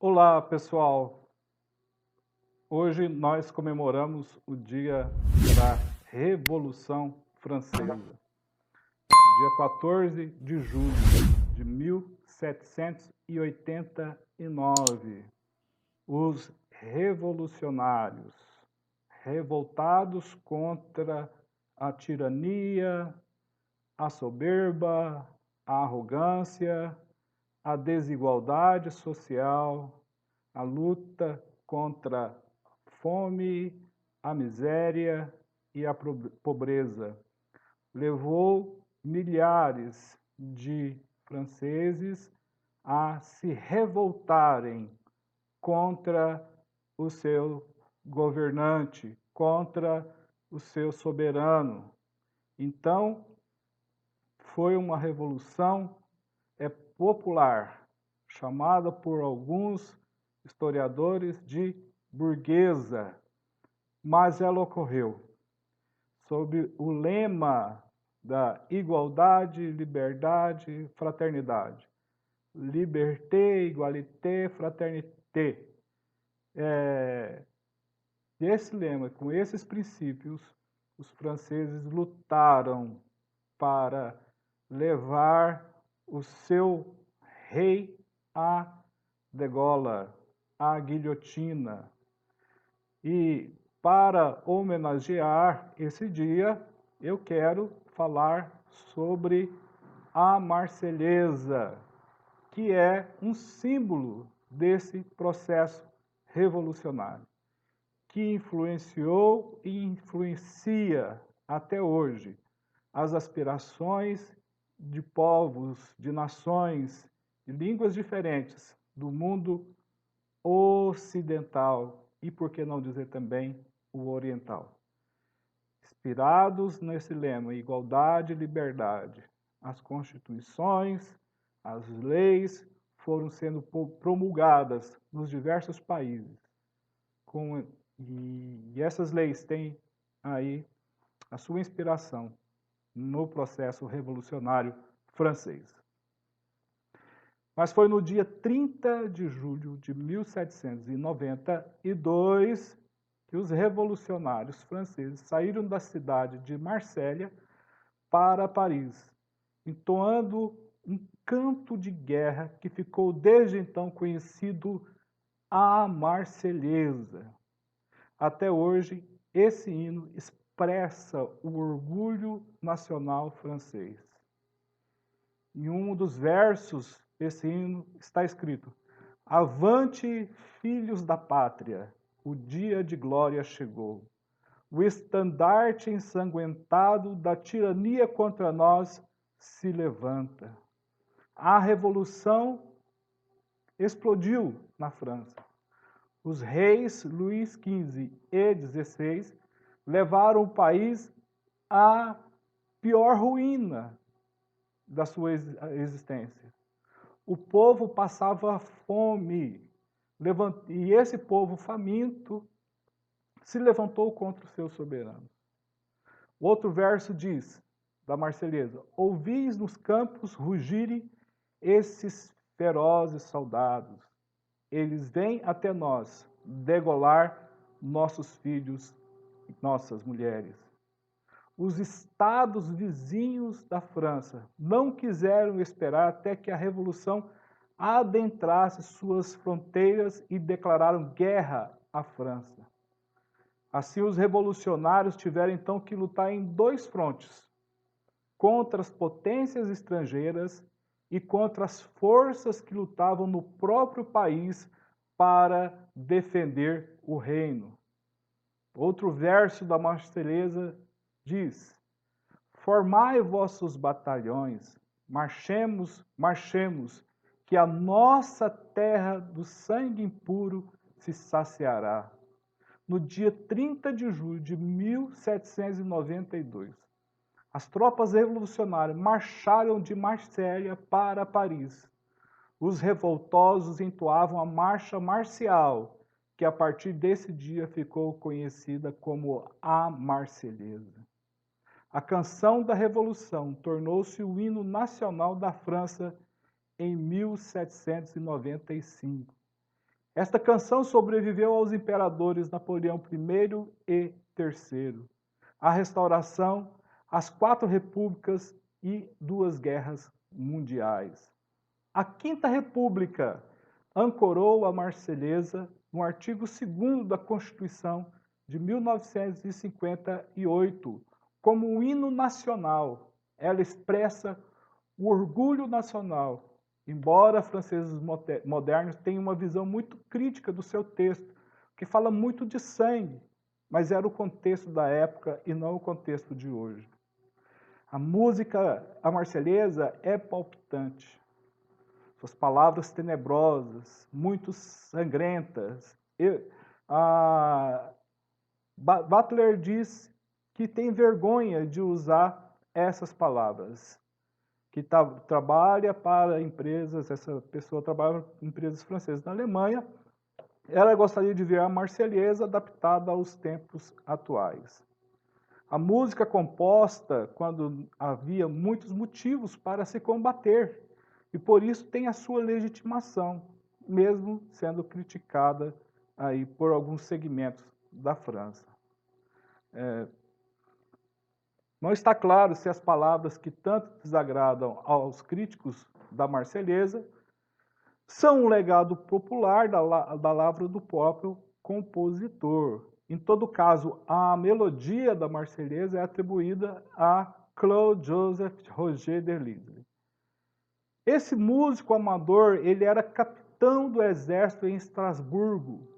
Olá, pessoal. Hoje nós comemoramos o dia da Revolução Francesa, dia 14 de julho de 1789. Os revolucionários, revoltados contra a tirania, a soberba, a arrogância, a desigualdade social, a luta contra a fome, a miséria e a pobreza. Levou milhares de franceses a se revoltarem contra o seu governante, contra o seu soberano. Então, foi uma revolução popular, chamada por alguns historiadores de burguesa, mas ela ocorreu sob o lema da igualdade, liberdade, fraternidade. Liberté, égalité, fraternité. Esse lema, com esses princípios, os franceses lutaram para levar o seu rei à degola, à guilhotina. E para homenagear esse dia, eu quero falar sobre a Marselhesa, que é um símbolo desse processo revolucionário, que influenciou e influencia até hoje as aspirações de povos, de nações, de línguas diferentes do mundo ocidental e, por que não dizer também, o oriental. Inspirados nesse lema, igualdade e liberdade, as constituições, as leis foram sendo promulgadas nos diversos países. E essas leis têm aí a sua inspiração no processo revolucionário francês. Mas foi no dia 30 de julho de 1792 que os revolucionários franceses saíram da cidade de Marsella para Paris, entoando um canto de guerra que ficou desde então conhecido a Marselhesa. Até hoje, esse hino expressa o orgulho nacional francês. Em um dos versos desse hino está escrito: Avante, filhos da pátria, o dia de glória chegou. O estandarte ensanguentado da tirania contra nós se levanta. A revolução explodiu na França. Os reis Luís XV e XVI levaram o país à pior ruína da sua existência. O povo passava fome, e esse povo faminto se levantou contra o seu soberano. O outro verso diz, da Marselhesa: ouvis nos campos rugirem esses ferozes soldados. Eles vêm até nós degolar nossos filhos e nossas mulheres. Os estados vizinhos da França não quiseram esperar até que a Revolução adentrasse suas fronteiras e declararam guerra à França. Assim, os revolucionários tiveram então que lutar em dois frontes, contra as potências estrangeiras e contra as forças que lutavam no próprio país para defender o reino. Outro verso da Marselhesa diz: formai vossos batalhões, marchemos, marchemos, que a nossa terra do sangue impuro se saciará. No dia 30 de julho de 1792, as tropas revolucionárias marcharam de Marsella para Paris. Os revoltosos entoavam a marcha marcial, que a partir desse dia ficou conhecida como a Marselhesa. A canção da Revolução tornou-se o hino nacional da França em 1795. Esta canção sobreviveu aos imperadores Napoleão I e III, à Restauração, às 4 repúblicas e 2 guerras mundiais. A Quinta República ancorou a Marselhesa no artigo 2º da Constituição de 1958 como um hino nacional. Ela expressa o orgulho nacional, embora franceses modernos tenham uma visão muito crítica do seu texto, que fala muito de sangue, mas era o contexto da época e não o contexto de hoje. A música, a Marselhesa, é palpitante. Suas palavras tenebrosas, muito sangrentas. Butler diz que tem vergonha de usar essas palavras, que trabalha para empresas, essa pessoa trabalha para empresas francesas na Alemanha, ela gostaria de ver a Marselhesa adaptada aos tempos atuais. A música composta quando havia muitos motivos para se combater, e por isso tem a sua legitimação, mesmo sendo criticada aí por alguns segmentos da França. Não está claro se as palavras que tanto desagradam aos críticos da Marselhesa são um legado popular da lavra do próprio compositor. Em todo caso, a melodia da Marselhesa é atribuída a Claude-Joseph Roger de Lisle. Esse músico amador, ele era capitão do exército em Estrasburgo.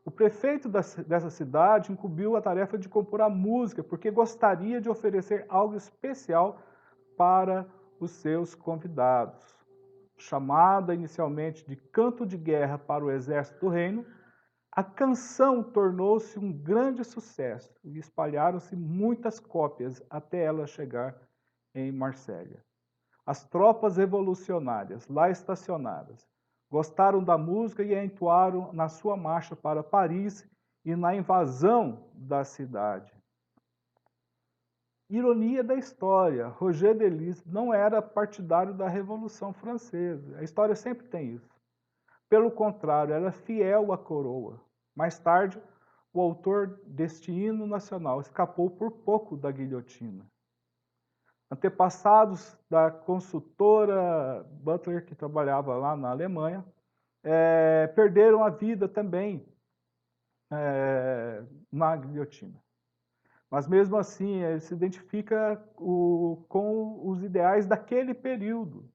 O prefeito dessa cidade incumbiu a tarefa de compor a música, porque gostaria de oferecer algo especial para os seus convidados. Chamada inicialmente de Canto de Guerra para o Exército do Reino, a canção tornou-se um grande sucesso e espalharam-se muitas cópias até ela chegar em Marsella. As tropas revolucionárias lá estacionadas gostaram da música e a entoaram na sua marcha para Paris e na invasão da cidade. Ironia da história, Roger de Lisle não era partidário da Revolução Francesa. A história sempre tem isso. Pelo contrário, era fiel à coroa. Mais tarde, o autor deste hino nacional escapou por pouco da guilhotina. Antepassados da consultora Butler, que trabalhava lá na Alemanha, perderam a vida também na guilhotina. Mas mesmo assim, ele se identifica com os ideais daquele período.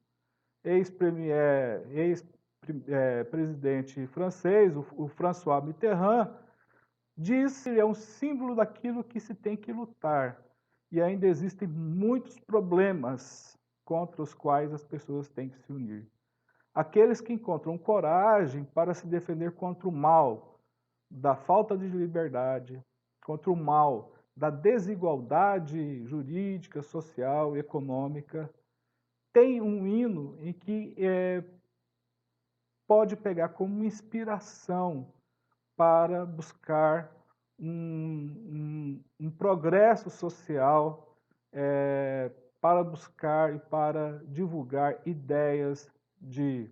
Ex-presidente francês, o François Mitterrand, disse que é um símbolo daquilo que se tem que lutar. E ainda existem muitos problemas contra os quais as pessoas têm que se unir. Aqueles que encontram coragem para se defender contra o mal da falta de liberdade, contra o mal da desigualdade jurídica, social, econômica, tem um hino em que pode pegar como inspiração para buscar um progresso social, para buscar e para divulgar ideias de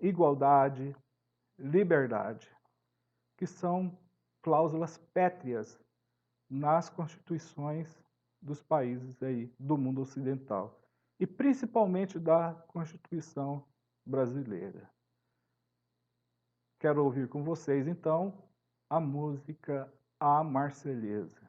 igualdade, liberdade, que são cláusulas pétreas nas constituições dos países aí do mundo ocidental e principalmente da Constituição brasileira. Quero ouvir com vocês, então, a música A Marselhesa.